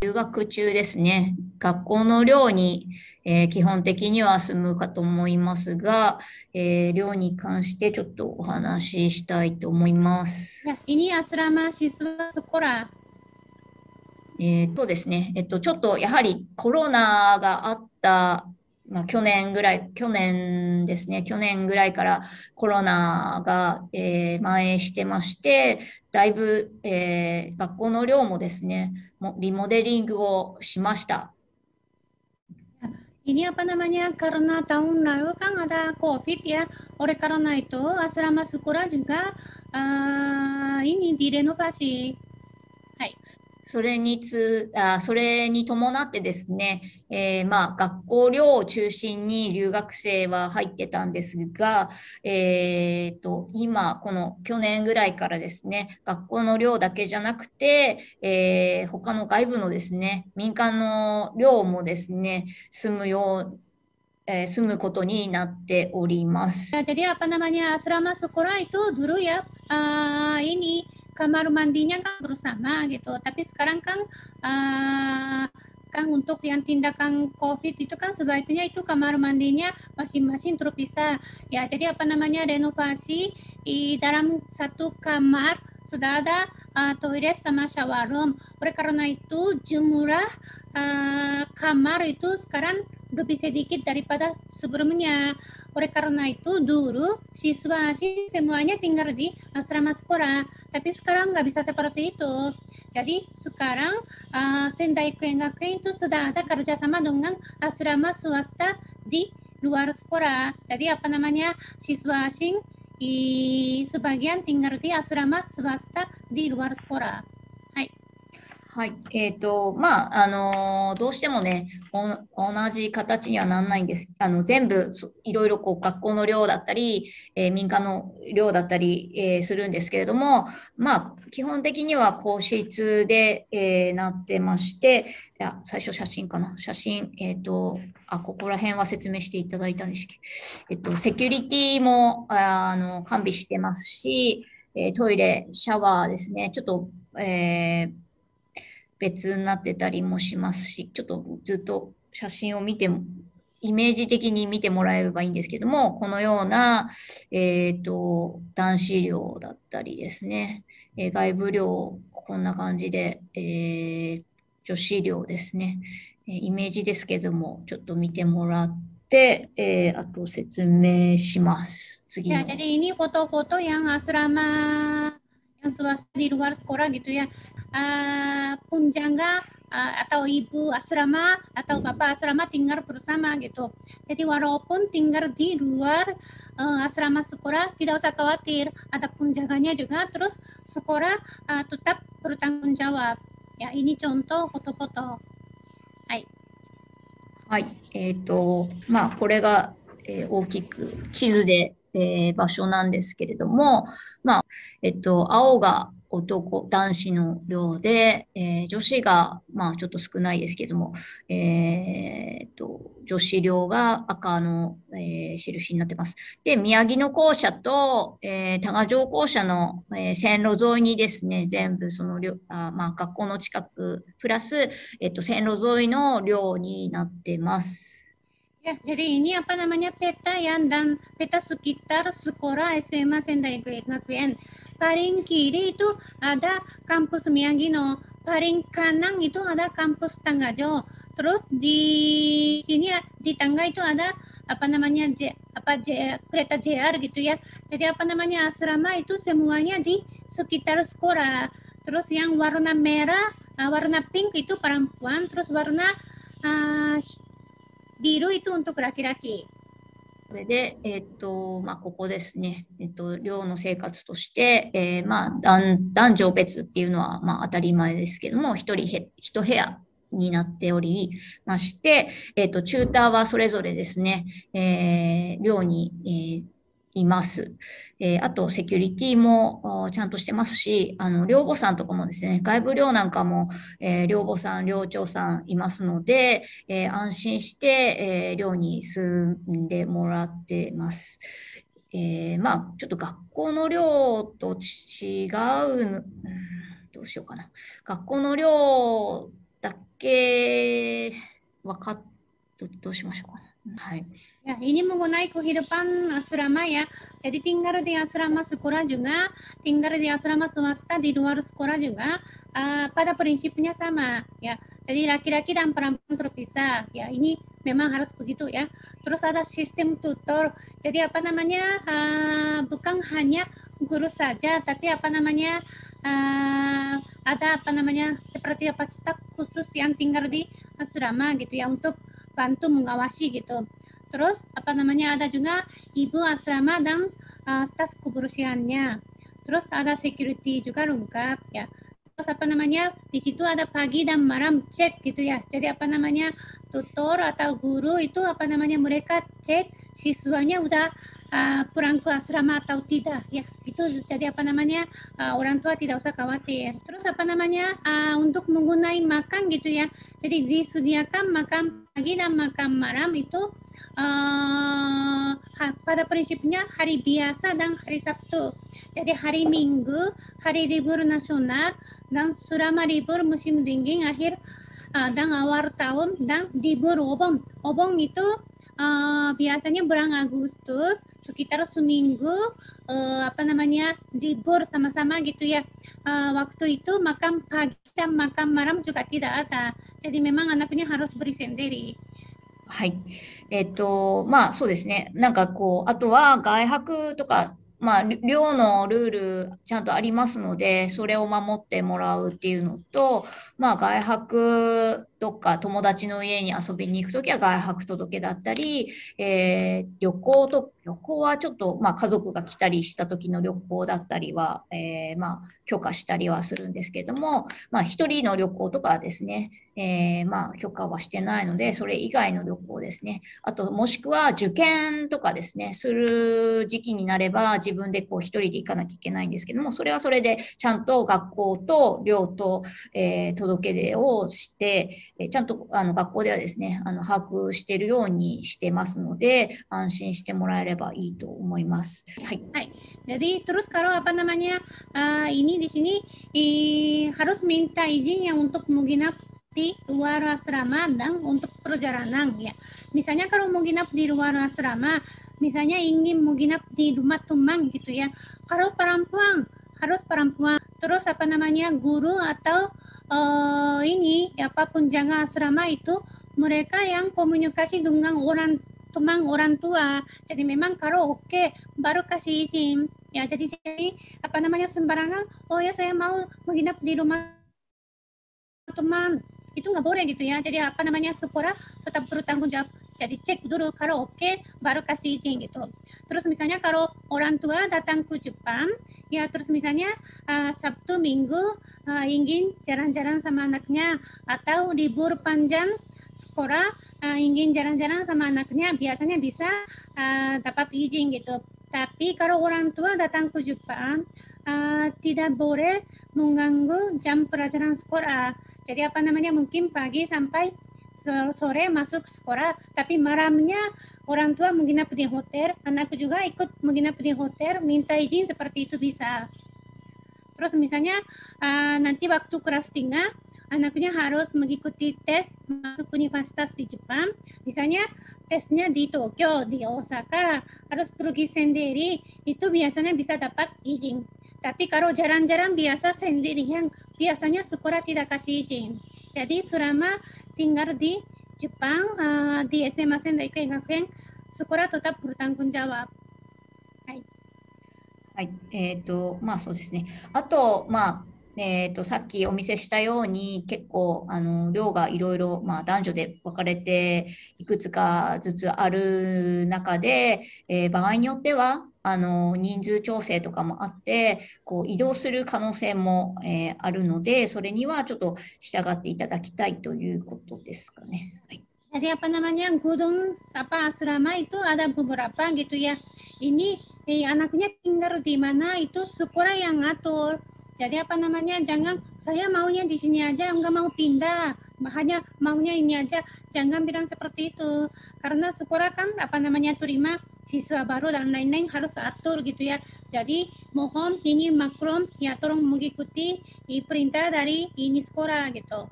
留学中ですね、学校の寮に、基本的には住むかと思いますが、寮に関してちょっとお話ししたいと思います。Ya, ini asrama siswa sekolah. そうですね、ちょっとやはりコロナがあった、去年ぐらい、去年ですね、去年ぐらいからコロナが、蔓延してまして、だいぶ、学校の寮もですね、リモデリングをしました。Ya, ini apa namanya? Karena tahun lalu kan ada COVID ya. Oleh karena itu asrama sekolah juga ini direnovasi. Hai. それに伴ってですね、学校寮を中心に留学生は入ってたんですが、今、この去年ぐらいからですね、学校の寮だけじゃなくて、他の外部のですね、民間の寮もですね、住むことになっております。Ya, jadi apa namanya? Asrama sekolah itu dulu ya ini kamar mandinya kan bersama gitu. Tapi sekarang kan kan untuk yang tindakan COVID itu kan sebaiknya itu kamar mandinya masing-masing terpisah. Ya, jadi apa namanya renovasi di dalam satu kamar sudah ada toilet sama shower room. Oleh karena itu jumlah kamar itu sekarang lebih sedikit daripada sebelumnya. Oleh karena itu dulu siswa asing semuanya tinggal di asrama sekolah, tapi sekarang nggak bisa seperti itu. Jadi sekarang Sendai Kuenggakuin itu sudah ada kerjasama dengan asrama swasta di luar sekolah. Jadi apa namanya siswa asing sebagian tinggal di asrama swasta di luar sekolah. Hai. はい。どうしてもね、同じ形にはなんないんです。全部、いろいろこう、学校の寮だったり、民間の寮だったり、するんですけれども、基本的には皇室で、なってまして、最初写真かな。写真、ここら辺は説明していただいたんでしたっけ。セキュリティも、完備してますし、トイレ、シャワーですね。ちょっと、別になってたりもしますし、ちょっとずっと写真を見ても、イメージ的に見てもらえればいいんですけども、このような、男子寮だったりですね、外部寮、こんな感じで、女子寮ですね、イメージですけども、ちょっと見てもらって、あと説明します。次 Ya, の。jadi ini foto-foto yang asrama yang swasta di luar sekolah gitu ya. Punjangga atau ibu asrama atau bapak asrama tinggal bersama gitu. Jadi walaupun tinggal di luar asrama sekolah tidak usah khawatir, ada punjaganya juga. Terus sekolah tetap bertanggung jawab. Ya, ini contoh foto-foto. Hai. はい。これが、大きく地図で、場所なんですけれども、青が男子の寮で、女子が、ちょっと少ないですけども、女子寮が赤の、印になってます。で、宮城野校舎と、多賀城校舎の、線路沿いにですね、全部その寮、学校の近く、プラス、線路沿いの寮になってます。Ya, jadi ini apa namanya peta ya dan peta sekitar sekolah SMA Sendai Gakuen. Paling kiri itu ada kampus Miyagino, paling kanan itu ada kampus Tanggajo. Terus di sini di tangga itu ada apa namanya kereta JR gitu ya. Jadi apa namanya asrama itu semuanya di sekitar sekolah. Terus yang warna merah, warna pink itu perempuan, terus warna uh, biru itu untuk laki-laki. それで、ここですね、寮の生活として、男女別っていうのは、当たり前ですけども、一部屋になっておりまして、チューターはそれぞれですね、寮に、います。あと、セキュリティもちゃんとしてますし、寮母さんとかもですね、外部寮なんかも、寮母さん、寮長さんいますので、安心して、寮に住んでもらってます。ちょっと学校の寮と違う、どうしようかな。学校の寮だけ分かっどうしましょうか。はい。Ya, ini mengenai kehidupan asrama ya. Jadi tinggal di asrama sekolah juga, tinggal di asrama swasta di luar sekolah juga, pada prinsipnya sama ya. Jadi laki-laki dan perempuan terpisah ya. Ini memang harus begitu ya. Terus ada sistem tutor. Jadi apa namanya, bukan hanya guru saja, tapi apa namanya, ada apa namanya seperti apa staf khusus yang tinggal di asrama gitu ya untuk bantu mengawasi gitu. Terus apa namanya ada juga ibu asrama dan staf kebersihannya. Terus ada security juga lengkap ya. Terus apa namanya di situ ada pagi dan malam cek gitu ya. Jadi apa namanya tutor atau guru itu apa namanya mereka cek siswanya udah pulang ke asrama atau tidak ya. Itu jadi apa namanya orang tua tidak usah khawatir. Terus apa namanya untuk menggunakan makan gitu ya. Jadi disediakan makan pagi dan makan malam itu pada prinsipnya hari biasa dan hari Sabtu. Jadi hari Minggu, hari libur nasional, dan selama libur musim dingin akhir dan awal tahun dan libur obong. Obong itu biasanya bulan Agustus, sekitar seminggu apa namanya libur sama-sama gitu ya. Waktu itu makan pagi dan makan malam juga tidak ada. Jadi memang anaknya harus beri sendiri. はい。まあそうですね。なんかこう、あとは外泊とか、まあ寮のルールちゃんとありますので、それを守ってもらうっていうのと、まあ外泊どっか友達の家に遊びに行くときは外泊届だったり、旅行はちょっと、まあ家族が来たりした時の旅行だったりは、まあ許可したりはするんですけども、まあ一人の旅行とかはですね、まあ許可はしてないので、それ以外の旅行ですね。あと、もしくは受験とかですね、する時期になれば自分でこう一人で行かなきゃいけないんですけども、それはそれでちゃんと学校と寮と、届け出をして、ちゃんと学校ではですね、把握しているようにしてますので、安心してもらえればいいと思います。はい。はい。Jadi terus kalau apa namanya ini di sini harus minta izin yang untuk menginap di luar asrama dan untuk perjalanan ya. Misalnya kalau menginap di luar asrama, misalnya ingin menginap di rumah teman gitu ya. Kalau perempuan harus perempuan. Terus apa namanya guru atau ini apapun penjaga asrama itu mereka yang komunikasi dengan teman orang tua. Jadi memang kalau oke baru kasih izin. Ya jadi apa namanya sembarangan. Oh ya saya mau menginap di rumah teman. Itu nggak boleh gitu ya. Jadi apa namanya sekolah tetap bertanggung jawab. Jadi cek dulu kalau oke baru kasih izin gitu. Terus misalnya kalau orang tua datang ke Jepang, ya terus misalnya Sabtu Minggu ingin jalan-jalan sama anaknya atau libur panjang sekolah ingin jalan-jalan sama anaknya, biasanya bisa dapat izin gitu. Tapi kalau orang tua datang ke Jepang tidak boleh mengganggu jam pelajaran sekolah. Jadi apa namanya mungkin pagi sampai sore masuk sekolah, tapi malamnya orang tua menginap di hotel, anak juga ikut menginap di hotel, minta izin seperti itu bisa. Terus misalnya nanti waktu kelas 3, anaknya harus mengikuti tes masuk universitas di Jepang, misalnya tesnya di Tokyo, di Osaka, harus pergi sendiri, itu biasanya bisa dapat izin. Tapi kalau jalan-jalan biasa sendirian, biasanya sekolah tidak kasih izin. Jadi selama tinggal di Jepang, di SMA Sendai Kegakuin, sekolah tetap bertanggung jawab. はい。はい。まあそうですね。あと、まあ、さっきお見せしたように、結構、量がいろいろ、まあ、男女で分かれて、いくつかずつある中で、場合によっては、人数調整とかもあって、こう、移動する可能性も、あるので、それにはちょっと従っていただきたいということですかね。はい。Jadi apa namanya gudang apa asrama itu ada beberapa gitu ya. Ini anaknya tinggal di mana itu sekolah yang ngatur. Jadi apa namanya jangan saya maunya di sini aja nggak mau pindah. Hanya maunya ini aja. Jangan bilang seperti itu. Karena sekolah kan apa namanya terima siswa baru dan lain-lain harus atur gitu ya. Jadi mohon ini maklum ya tolong mengikuti perintah dari ini sekolah gitu.